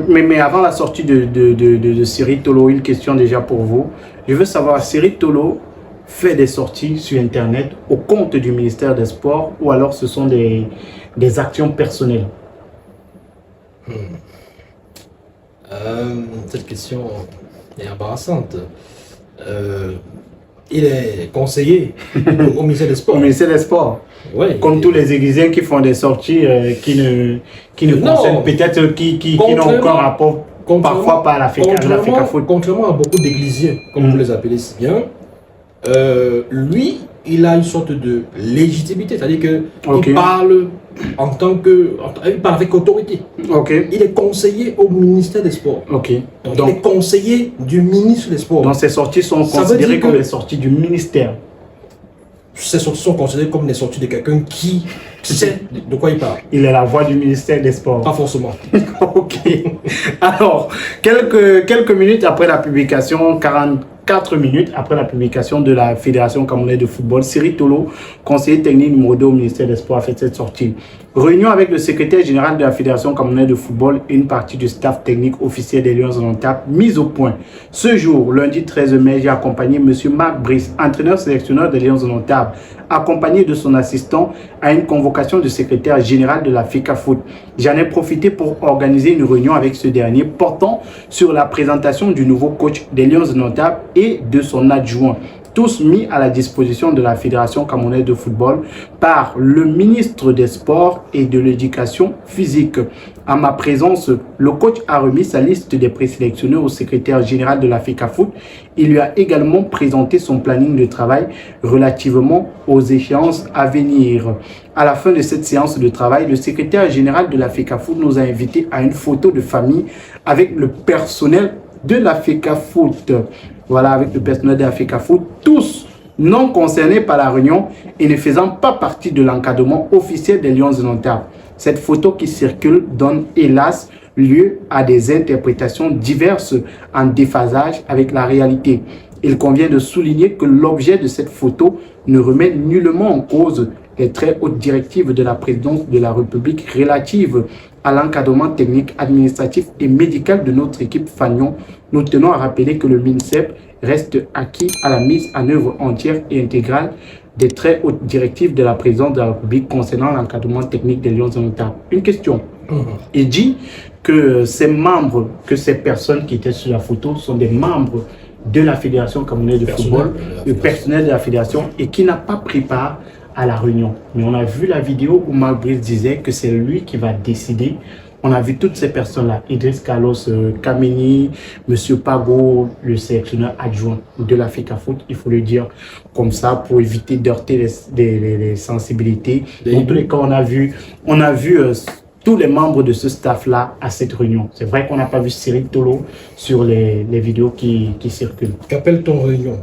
Mais avant la sortie de Cyril Tolo, une question déjà pour vous. Je veux savoir, Cyril Tolo fait des sorties sur Internet au compte du ministère des Sports ou alors ce sont des actions personnelles? Cette question est embarrassante. Il est conseiller au ministère des Au Sports. ministère des Sports. Ouais, Comme tous les aiguisiens qui font des sorties qui ne Non. concernent peut-être qui n'ont aucun rapport parfois par l'Africa Foot. Contrairement à beaucoup d'églisiens, comme vous les appelez si bien, lui, il a une sorte de légitimité, c'est-à-dire que Ok. il parle il parle avec autorité. Ok, Il est conseiller au ministère des Sports. ok. Donc, il Donc, est conseiller du ministre des Sports. ces sorties sont Ça veut considérées dire comme que- les sorties du ministère. Ces sorties sont considérées comme des sorties de quelqu'un qui sait de quoi il parle. Il est la voix du ministère des Sports. Pas forcément. Ok. Alors, quelques minutes après la publication, 44 minutes après la publication de la Fédération camerounaise de football, Cyril Tolo, conseiller technique numéro 2 au ministère des Sports, a fait cette sortie. Réunion avec le secrétaire général de la Fédération camerounaise de football et une partie du staff technique officiel des Lions indomptables mise au point. Ce jour, lundi 13 mai, j'ai accompagné M. Marc Brice, entraîneur-sélectionneur des Lions indomptables, accompagné de son assistant à une convocation du secrétaire général de la FICA Foot. J'en ai profité pour organiser une réunion avec ce dernier portant sur la présentation du nouveau coach des Lions indomptables et de son adjoint, tous mis à la disposition de la Fédération camerounaise de football par le ministre des Sports et de l'Éducation physique. À ma présence, le coach a remis sa liste des présélectionnés au secrétaire général de la FICA Foot. Il lui a également présenté son planning de travail relativement aux échéances à venir. À la fin de cette séance de travail, le secrétaire général de la FICA Foot nous a invités à une photo de famille avec le personnel de la FICA Foot. Voilà, avec le personnel de la FICA Foot, tous non concernés par la réunion et ne faisant pas partie de l'encadrement officiel des Lions indomptables. Cette photo qui circule donne hélas lieu à des interprétations diverses en déphasage avec la réalité. Il convient de souligner que l'objet de cette photo ne remet nullement en cause les très hautes directives de la présidence de la République relatives à l'encadrement technique, administratif et médical de notre équipe Fagnon. Nous tenons à rappeler que le MINSEP reste acquis à la mise en œuvre entière et intégrale des très hautes directives de la présidence de la République concernant l'encadrement technique des Lions indomptables. Une question. Il dit que ces membres, que ces personnes qui étaient sur la photo sont des membres de la Fédération camerounaise de football, le personnel de la Fédération, et qui n'a pas pris part à la réunion. Mais on a vu la vidéo où Marc Brice disait que c'est lui qui va décider. On a vu toutes ces personnes-là, Idriss Carlos Kameni, M. Pago, le sélectionneur adjoint de la FICA Foot, il faut le dire comme ça pour éviter d'heurter les sensibilités. Dans tous les cas, on a vu tous les membres de ce staff-là à cette réunion. C'est vrai qu'on n'a pas vu Cyril Tolo sur les vidéos qui circulent. Qu'appelle-t-on réunion?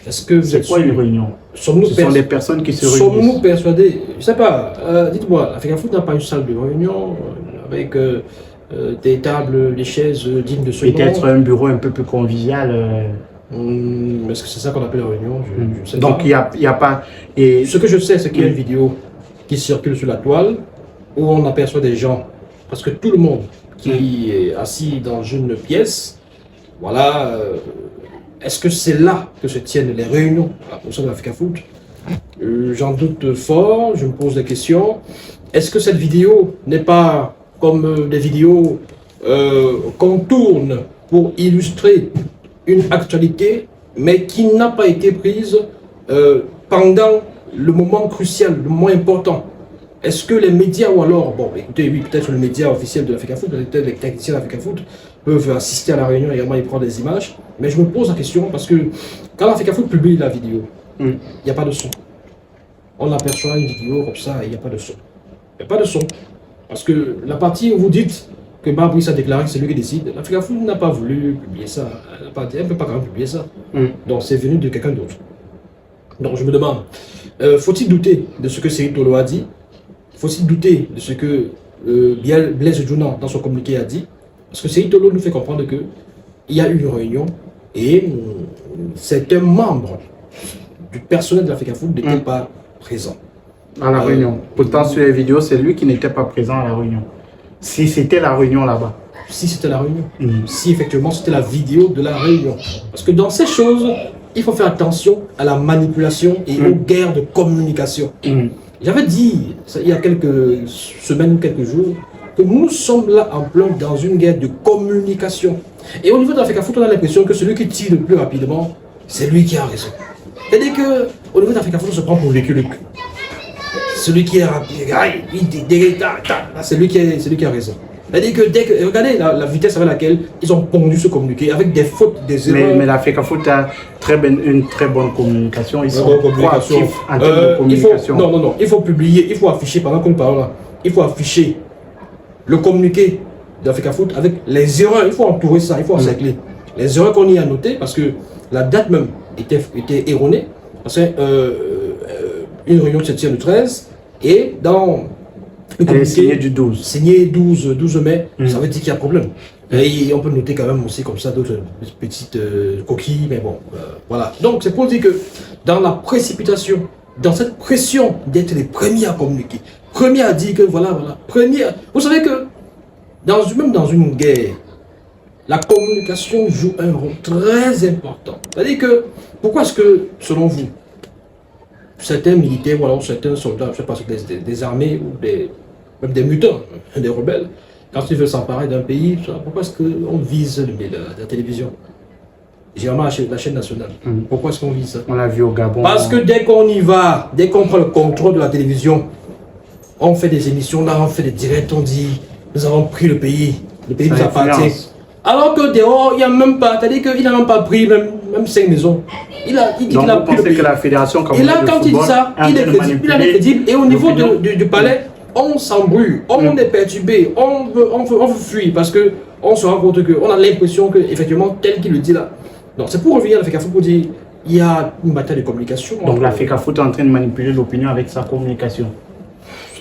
Est-ce que C'est quoi une réunion? Ce sont des personnes qui se réunissent. Sommes-nous persuadés? Je ne sais pas. Dites-moi, la FICA Foot n'a pas une salle de réunion avec des tables, des chaises dignes de ce nom? Peut-être un bureau un peu plus convivial. Est-ce que c'est ça qu'on appelle la réunion? Je sais Donc, pas. il y a pas... Et Ce que je sais, c'est qu'il y a une vidéo qui circule sur la toile où on aperçoit des gens, parce que tout le monde qui est assis dans une pièce, voilà, est-ce que c'est là que se tiennent les réunions au sein de l'Africa Foot? J'en doute fort, je me pose des questions. Est-ce que cette vidéo n'est pas comme des vidéos qu'on tourne pour illustrer une actualité, mais qui n'a pas été prise pendant le moment crucial, le moment important? Est-ce que les médias, ou alors, bon, écoutez, oui, peut-être le média officiel de l'Africa Foot, peut-être les techniciens de l'Africa Foot peuvent assister à la réunion et également y prendre des images, mais je me pose la question parce que quand l'Africa Foot publie la vidéo, il n'y a pas de son. On aperçoit une vidéo comme ça et il n'y a pas de son. Il n'y a pas de son. Parce que la partie où vous dites que Barbrice a déclaré que c'est lui qui décide, l'Africa Foot n'a pas voulu publier ça. Elle ne peut pas quand même publier ça. Donc c'est venu de quelqu'un d'autre. Donc je me demande, faut-il douter de ce que Cyril Tolo a dit? Faut-il douter de ce que Blaise Djounan, dans son communiqué, a dit? Parce que Cyril Tolo nous fait comprendre qu'il y a eu une réunion et certains membres du personnel de l'Africa Foot n'étaient pas présents. À la réunion. Pourtant, sur les vidéos, c'est lui qui n'était pas présent à la réunion. Si c'était la réunion là-bas. si c'était la réunion, si effectivement c'était la vidéo de la réunion. Parce que dans ces choses, il faut faire attention à la manipulation et aux guerres de communication. J'avais dit, il y a quelques semaines ou quelques jours, que nous sommes là en plein dans une guerre de communication. Et au niveau de l'Africa-Foot, on a l'impression que celui qui tire le plus rapidement, c'est lui qui a raison. C'est-à-dire qu'au niveau de l'Africa-Foot, on se prend pour Lucky Luke. Celui qui est rapide, c'est lui qui a raison. C'est-à-dire que regardez la vitesse avec laquelle ils ont pondu ce communiqué, avec des fautes, des erreurs. Mais l'Africa-Foot a une très bonne communication. Ils sont proactifs en termes de communication. Non, il faut publier, il faut afficher, pendant qu'on parle là, il faut afficher le communiqué de l'Africa-Foot avec les erreurs. Il faut entourer ça, il faut encercler. Les erreurs qu'on y a notées, parce que la date même était erronée. Parce que une réunion se tient le 13, et dans le communiqué, signé du 12. Signé 12 mai, ça veut dire qu'il y a problème. Et on peut noter quand même aussi comme ça d'autres petites coquilles, mais bon, voilà. Donc c'est pour dire que dans la précipitation, dans cette pression d'être les premiers à communiquer, premiers à dire que voilà, premiers. Vous savez que même dans une guerre, la communication joue un rôle très important. C'est-à-dire que, pourquoi est-ce que, selon vous, certains militaires, ou alors certains soldats, je ne sais pas, des armées ou même des mutins, des rebelles, quand ils veulent s'emparer d'un pays, pourquoi est-ce qu'on vise la télévision? Généralement la chaîne nationale. Pourquoi est-ce qu'on vise ça? On l'a vu au Gabon. Parce que dès qu'on y va, dès qu'on prend le contrôle de la télévision, on fait des émissions, là on fait des directs, on dit nous avons pris le pays nous appartient. Alors que dehors, il n'y a même pas, c'est-à-dire qu'il n'a même pas pris même 5 maisons. Il dit qu'il a pris le pays. Que la fédération, et là, quand il dit ça, il est crédible. Et au niveau du palais, on s'embrouille, on est perturbé, on veut fuir parce qu'on se rend compte qu'on a l'impression que, effectivement, tel qu'il le dit là. Donc c'est pour revenir à l'Africa-Foot pour dire il y a une bataille de communication. Donc l'Africa-Foot est en train de manipuler l'opinion avec sa communication.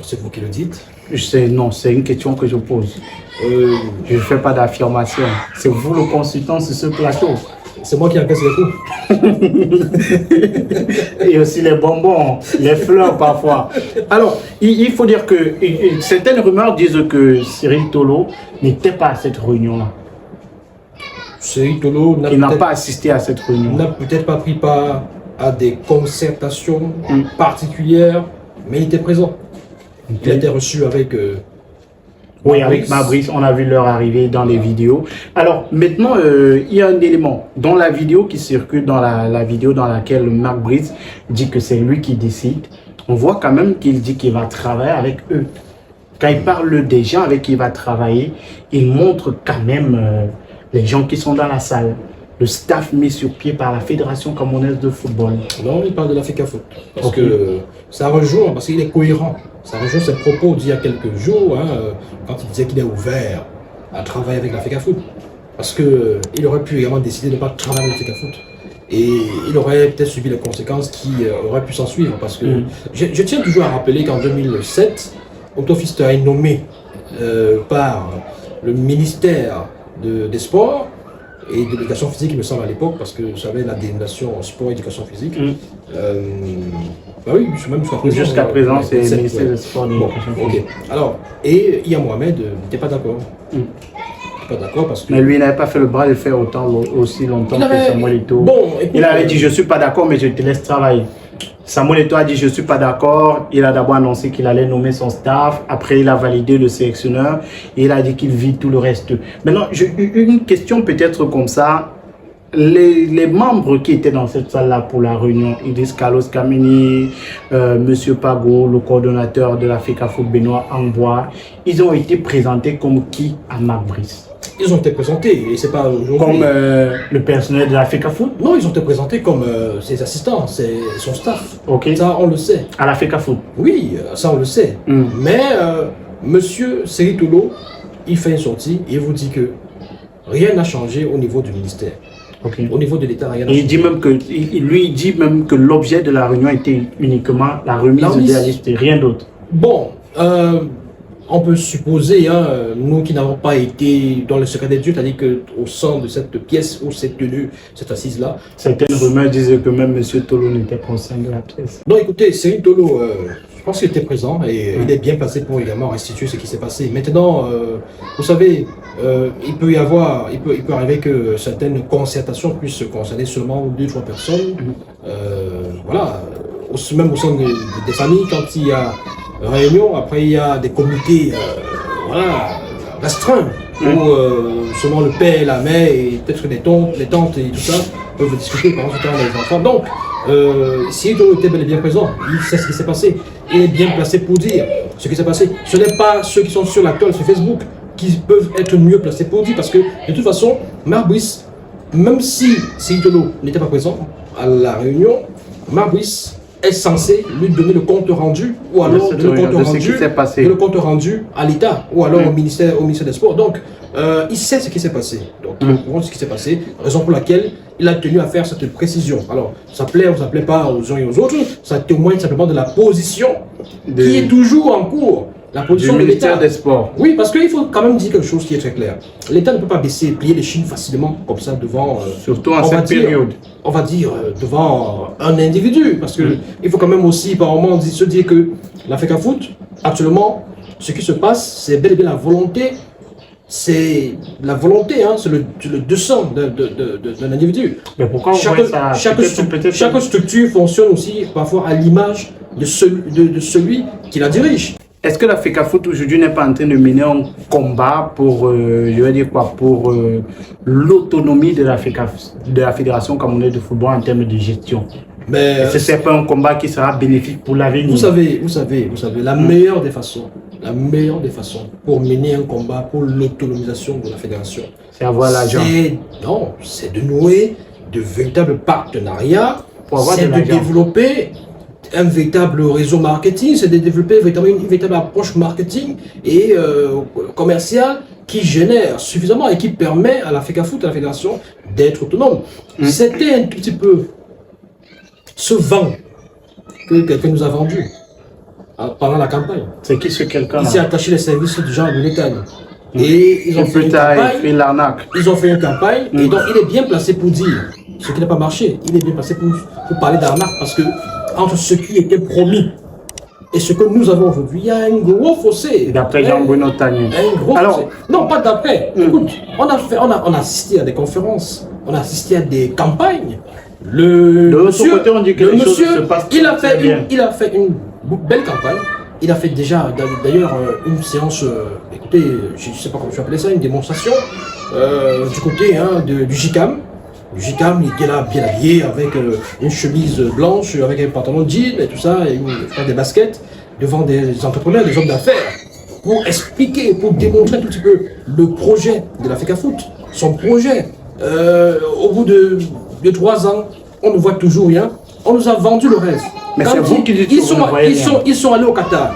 C'est vous qui le dites. Non, c'est une question que je pose. Je ne fais pas d'affirmation. C'est vous le consultant sur ce plateau. C'est moi qui encaisse les coups. Et aussi les bonbons, les fleurs parfois. Alors, il faut dire que certaines rumeurs disent que Cyril Tolo n'était pas à cette réunion-là. Cyril Tolo n'a pas assisté à cette réunion. N'a peut-être pas pris part à des concertations particulières, mais il était présent. Il a été reçu avec... oui, avec Mabrice, on a vu leur arrivée dans les vidéos. Alors, maintenant, il y a un élément. Dans la vidéo qui circule, dans la vidéo dans laquelle Mabrice dit que c'est lui qui décide, on voit quand même qu'il dit qu'il va travailler avec eux. Quand il parle des gens avec qui il va travailler, il montre quand même les gens qui sont dans la salle. Le staff mis sur pied par la Fédération camerounaise de football. Non, il parle de l'Africa-Foot. Parce que ça rejoint, parce qu'il est cohérent. Ça rejoint ses propos d'il y a quelques jours, quand il disait qu'il est ouvert à travailler avec l'Africa-Foot. Parce qu'il aurait pu également décider de ne pas travailler avec l'Africa-Foot. Et il aurait peut-être subi les conséquences qui auraient pu s'en suivre. Parce que je tiens toujours à rappeler qu'en 2007, Otto Pfister est nommé par le ministère des Sports et de l'éducation physique, il me semble, à l'époque, parce que j'avais la dénomination sport et éducation physique. Bah oui, même jusqu'à présent, c'est le ministère des Sports et de l'éducation physique. Alors, et Iya Mohamed n'était pas d'accord. Pas d'accord parce que... Mais lui, il n'avait pas fait le bras de fer aussi longtemps que Samuel Eto'o. Bon, il avait dit, je ne suis pas d'accord, mais je te laisse travailler. Samuel Eto'o a dit, je ne suis pas d'accord. Il a d'abord annoncé qu'il allait nommer son staff. Après, il a validé le sélectionneur. Et il a dit qu'il vide tout le reste. Maintenant, une question peut-être comme ça. Les membres qui étaient dans cette salle-là pour la réunion, Idriss Carlos Kameni, Monsieur Pago, le coordonnateur de l'Africa-Foot Benoît Ambois, ils ont été présentés comme qui à Mabrice? Ils ont été présentés, et c'est pas aujourd'hui. Comme le personnel de l'Africa-Foot? Non, ils ont été présentés comme ses assistants, c'est son staff. Ok. Ça, on le sait. À l'Africa-Foot? Oui, ça, on le sait. Mais Monsieur Cyril Tolo, il fait une sortie et il vous dit que rien n'a changé au niveau du ministère. Okay. Au niveau de l'État, rien n'a changé. Il dit même que l'objet de la réunion était uniquement la remise de la liste et rien d'autre. Bon, on peut supposer, nous qui n'avons pas été dans le secret des dieux, c'est-à-dire qu'au sein de cette pièce où s'est tenue cette assise-là... Certaines rumeurs disaient que même M. Tolo n'était pas au sein de la pièce. Non, écoutez, Cyril Tolo, Je pense qu'il était présent et il est bien placé pour également restituer ce qui s'est passé. Maintenant, vous savez, il peut arriver que certaines concertations puissent concerner seulement 2-3 personnes. Voilà, même au sein des familles, quand il y a réunion, après il y a des comités voilà, restreints où seulement le père et la mère et peut-être les tantes et tout ça peuvent discuter pendant ce temps les enfants. Donc, si il était bel et bien présent, il sait ce qui s'est passé. Il est bien placé pour dire ce qui s'est passé. Ce n'est pas ceux qui sont sur la toile sur Facebook qui peuvent être mieux placés pour dire, parce que de toute façon, Marbrice, même si Idolo n'était pas présent à la réunion, Marbrice est censé lui donner le compte rendu, ou alors le compte rendu à l'État, ou alors au ministère des Sports. Donc, il sait ce qui s'est passé. Donc, il comprend ce qui s'est passé, raison pour laquelle il a tenu à faire cette précision. Alors, ça plaît ou ça plaît pas aux uns et aux autres, ça témoigne simplement de la position qui est toujours en cours. La position du de l'État. ministère des Sports. Oui, parce qu'il faut quand même dire quelque chose qui est très clair. L'État ne peut pas plier les chines facilement, comme ça, devant... surtout en cette période. On va dire, devant un individu. Parce que il faut quand même aussi, par moment, se dire que la FECAFOOT, actuellement, ce qui se passe, c'est bel et bien la volonté. C'est la volonté, hein, c'est le dessein d'un individu. Mais pourquoi chaque structure fonctionne aussi parfois à l'image de celui qui la dirige. Est-ce que la FECAFOOT aujourd'hui n'est pas en train de mener un combat pour, je vais dire quoi, pour l'autonomie de la Fédération camerounaise de football en termes de gestion? Mais ce n'est pas un combat qui sera bénéfique pour l'avenir. Vous savez, la meilleure des façons pour mener un combat pour l'autonomisation de la fédération, c'est avoir l'argent. Non, c'est de nouer de véritables partenariats, c'est de développer un véritable réseau marketing, c'est de développer une véritable approche marketing et commerciale qui génère suffisamment et qui permet à la FECAFOOT, à la fédération, d'être autonome. C'était un tout petit peu ce vent que quelqu'un nous a vendu pendant la campagne. C'est qui ce quelqu'un? Il s'est attaché les services de Jean Bretagne. Et ils ont fait une campagne, et donc il est bien placé pour dire ce qui n'a pas marché. Il est bien placé pour parler d'arnaque, parce que entre ce qui était promis et ce que nous avons aujourd'hui, il y a un gros fossé. D'après Jean-Bruno Tagné. Alors, non, pas d'après. Écoute, on a assisté à des conférences, on a assisté à des campagnes. De l'autre côté, on dit que les choses se passent il a fait une belle campagne. Il a fait déjà, d'ailleurs, une séance, écoutez, je ne sais pas comment je vais appeler ça, une démonstration du côté du JICAM. Le JICAM, il était là bien habillé avec une chemise blanche, avec un pantalon jean et tout ça, et des baskets, devant des entrepreneurs, des hommes d'affaires, pour expliquer, pour démontrer un tout petit peu le projet de la FECAFOOT, son projet. Au bout de 3 ans, on ne voit toujours rien. On nous a vendu le rêve. Mais c'est vous qui dites que vous ne voyez rien. Ils sont allés au Qatar.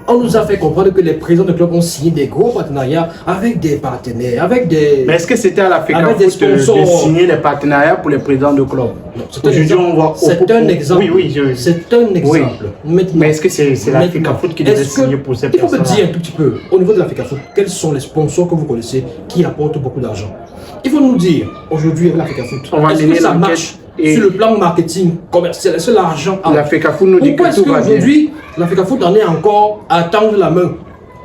On nous a fait comprendre que les présidents de clubs ont signé des gros partenariats avec des partenaires, avec des... Mais est-ce que c'était à la FECAFOOT de signer les partenariats pour les présidents de clubs? Aujourd'hui, on voit... C'est un exemple. Oui, c'est un exemple. Mais est-ce que c'est la FECAFOOT qui devait signer pour ces personnes? Il faut me dire un tout petit peu, au niveau de la FECAFOOT, quels sont les sponsors que vous connaissez qui apportent beaucoup d'argent? Il faut nous dire, aujourd'hui, avec la FECAFOOT, est-ce que ça marche sur le plan marketing, commercial? Est-ce que l'argent... La FECAFOOT nous dit que tout va bien. Aujourd'hui, la FECAFOOT en est encore à tendre la main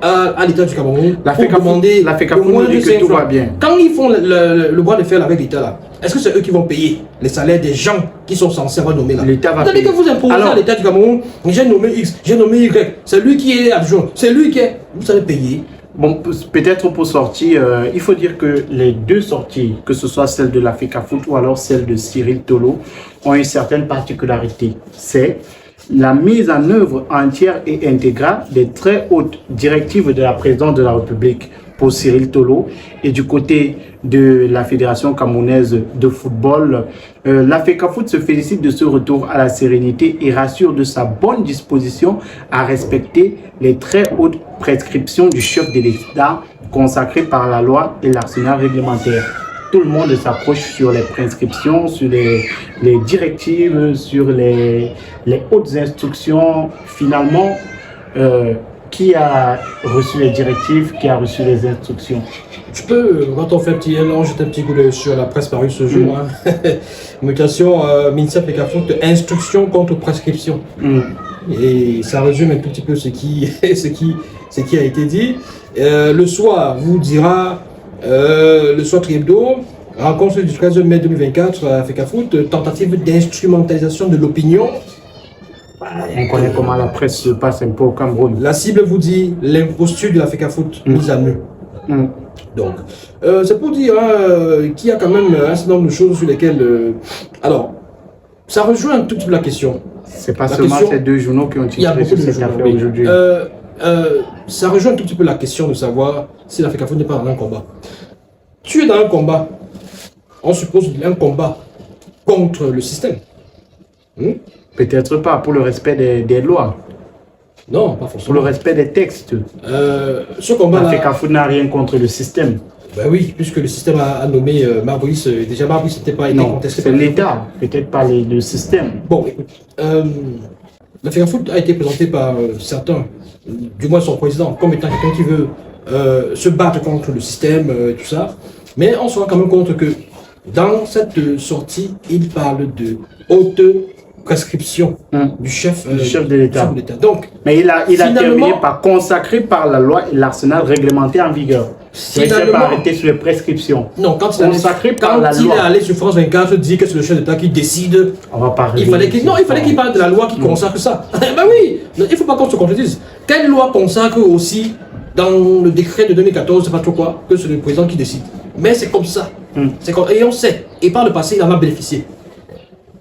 à l'État du Cameroun. La FECAFOOT nous dit que tout va bien. Quand ils font le bras de fer avec l'État là, est-ce que c'est eux qui vont payer les salaires des gens qui sont censés avoir nommé là? L'État va payer. Que vous imposez à l'État du Cameroun, j'ai nommé X, j'ai nommé Y, c'est lui qui est adjoint, c'est lui qui est... Vous allez payer. Bon, peut-être pour sortir, il faut dire que les deux sorties, que ce soit celle de la FECAFOOT ou alors celle de Cyril Tolo, ont une certaine particularité. C'est la mise en œuvre entière et intégrale des très hautes directives de la présidence de la République pour Cyril Tolo. Et du côté de la Fédération camerounaise de football, la FECAFOOT se félicite de ce retour à la sérénité et rassure de sa bonne disposition à respecter les très hautes prescriptions du chef de l'État consacrées par la loi et l'arsenal réglementaire. Tout le monde s'approche sur les prescriptions, sur les directives, sur les hautes instructions. Finalement, qui a reçu les directives, qui a reçu les instructions? Je peux, quand on fait un petit élan, jeter un petit coup d'œil sur la presse parue ce jour. Mutation, ministère FECAFOOT, instruction contre prescription. Et ça résume un tout petit peu ce qui, ce qui a été dit. Le soir vous dira, le soir Tribdo, rencontre du 13 mai 2024 à FECAFOOT, tentative d'instrumentalisation de l'opinion. On connaît comment la presse se passe un peu au Cameroun. La cible vous dit l'imposture de la FECAFOOT mise à nu. Donc, c'est pour dire qu'il y a quand même un certain nombre de choses sur lesquelles... alors, ça rejoint un tout petit peu la question. C'est pas seulement ces deux journaux qui ont tiré sur cette affaire aujourd'hui. Ça rejoint un tout petit peu la question de savoir si la FECAFOOT n'est pas dans un combat. Tu es dans un combat, on suppose un combat contre le système. Peut-être pas pour le respect des lois. Non, pas forcément. Pour le respect des textes. Ce combat-là... La FECAFOOT n'a rien contre le système. Ben oui, puisque le système a nommé Marbrice. Déjà, Marbrice n'était pas été contesté. C'est l'État, peut-être pas le système. Bon, écoute, la FECAFOOT a été présentée par certains, du moins son président, comme étant quelqu'un qui veut se battre contre le système, tout ça. Mais on se rend quand même compte que dans cette sortie, il parle de haute prescription du chef de l'État. Donc, mais il a terminé par consacrer par la loi et l'arsenal réglementaire en vigueur. Il ne s'est pas arrêté sur les prescriptions. Non, quand il est allé sur France 24 dire que c'est le chef d'État qui décide, on va pas il fallait qu'il parle de la loi qui consacre ça. Ben oui, il ne faut pas qu'on se contredise. Quelle loi consacre aussi dans le décret de 2014, c'est pas trop quoi, que c'est le président qui décide. Mais c'est comme ça. Et on sait, et par le passé, il en a bénéficié.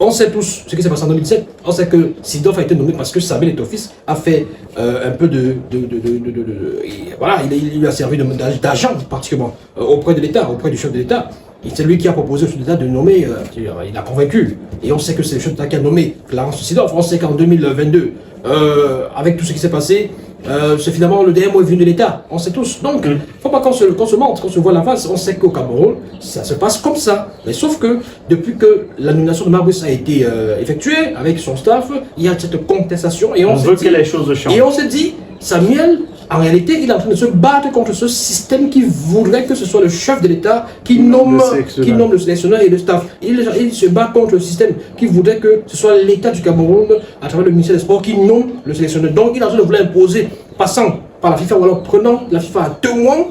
On sait tous ce qui s'est passé en 2017. On sait que Sidorf a été nommé parce que Samuel Eto'o-Fils a fait un peu voilà, il lui a servi d'agent pratiquement auprès de l'État, auprès du chef de l'État. Et c'est lui qui a proposé au chef de l'État de nommer, il a convaincu. Et on sait que c'est le chef de l'État qui a nommé Clarence Sidorf. On sait qu'en 2022, avec tout ce qui s'est passé, c'est finalement le dernier mot est venu de l'État, on sait tous. Donc, il ne faut pas qu'on se mente, qu'on se voit la face. On sait qu'au Cameroun, ça se passe comme ça. Mais sauf que, depuis que la nomination de Marbrice a été effectuée avec son staff, il y a cette contestation. Et on veut que les choses changent. Et on se dit, Samuel, en réalité, il est en train de se battre contre ce système qui voudrait que ce soit le chef de l'État qui nomme le sélectionneur et le staff. Il se bat contre le système qui voudrait que ce soit l'État du Cameroun, à travers le ministère des Sports, qui nomme le sélectionneur. Donc, il est en train de vouloir imposer, passant par la FIFA, ou alors prenant la FIFA à témoin,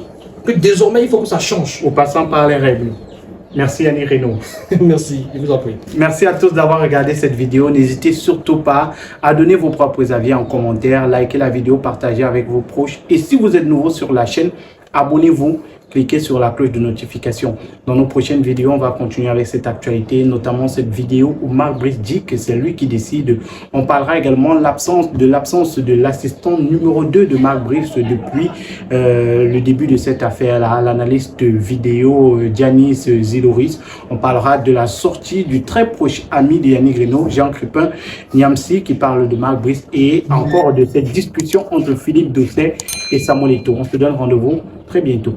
que désormais, il faut que ça change. Ou passant par les règles. Merci Yannick Reynaud. Merci, je vous en prie. Merci à tous d'avoir regardé cette vidéo. N'hésitez surtout pas à donner vos propres avis en commentaire, liker la vidéo, partager avec vos proches. Et si vous êtes nouveau sur la chaîne, abonnez-vous. Cliquez sur la cloche de notification. Dans nos prochaines vidéos, on va continuer avec cette actualité, notamment cette vidéo où Marbrice dit que c'est lui qui décide. On parlera également de l'absence de l'assistant numéro 2 de Marbrice depuis le début de cette affaire-là, l'analyste vidéo Dianis Ziloris. On parlera de la sortie du très proche ami de Yannick Reynaud, Jean Crépin Niamsi, qui parle de Marbrice, et encore de cette discussion entre Philippe Doucet et Samuel Eto'o. On se donne rendez-vous très bientôt.